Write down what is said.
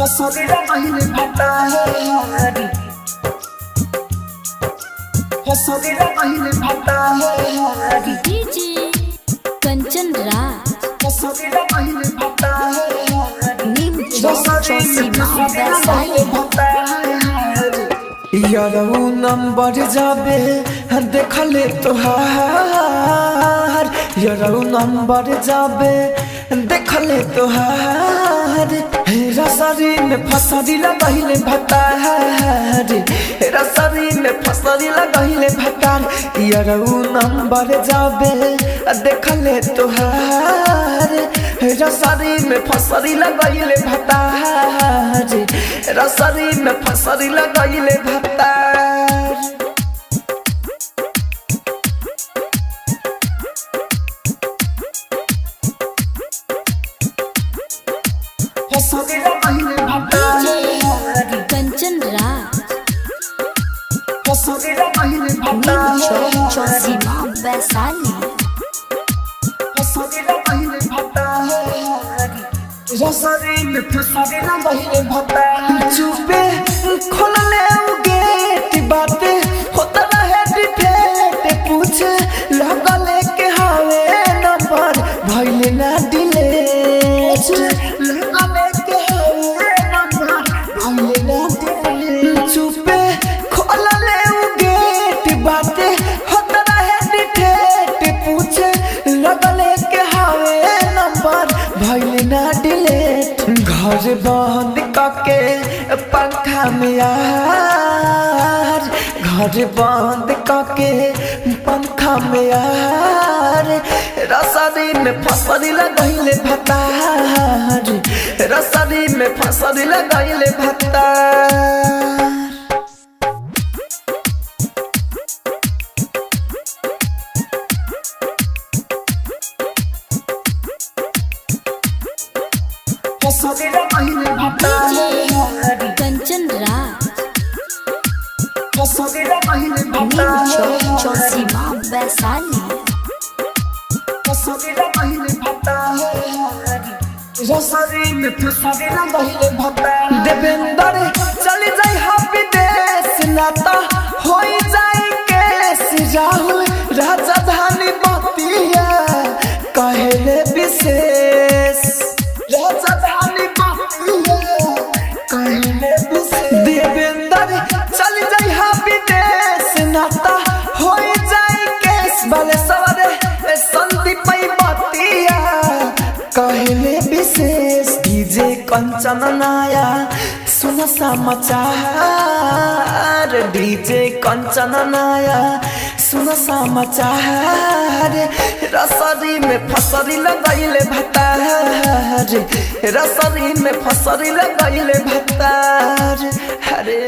फसरी लगइले भतार फसरी लगइले भतार डीजे कंचन राज फसरी लगइले भतार नीम चौसी यारऊ नंबर जाबे देखले तोहार यारऊ नंबर जाबे देखले तोहार रसरी में फसरी लगइले भतार रसरी में फसरी लगइले भतार यारऊ नंबर जाबे देखले तोहार रसरी में फसरी लगइले भतार रसरी में फसरी लगइले भतार फसरी लगइले भतार कंचन राज फसरी लगइले नीम भतार चौसी वैशाली फसरी लगइले भतार रसरी में फसरी लगइले भतार चुपे खोलले उ गेट बातें होता रहे डिफेट पूछ लगले के हवे नंबर भइले ना डिलीट लगले के हवे नंबर भइले ना डिलीट चुपे खोलले उ गेट बातें होता रहे डिफेट पूछ लगले के हवे नंबर भइले ना डिलीट घर बंद करके पंखा में यार घर बंद करके पंखा में यार रसरी में फसरी लगइले भतार रसरी में फसरी लगइले भतार फसरी लगइले भतार डीजे कंचन राज फसरी लगइले नीम भतार चौसी वैशाली फसरी लगइले भतार रसरी में फसरी लगइले भतार देवेंद्र चली जाई हा विदेश नाता होई जाई केस राहुल राजधानी बतिया कहले विशेष राजधानी बतिया कहले विशेष देवेंद्र चली जाई हा विदेश नाता होई जाई केस वाले सवारे संदीप बतिया कहले विशेष डीजे कंचन नाया सुन समाचार डीजे कंचन नाया सुन समाचार रसरी में फसरी लगइले भतार रसरी में फसरी लगइले भतार अरे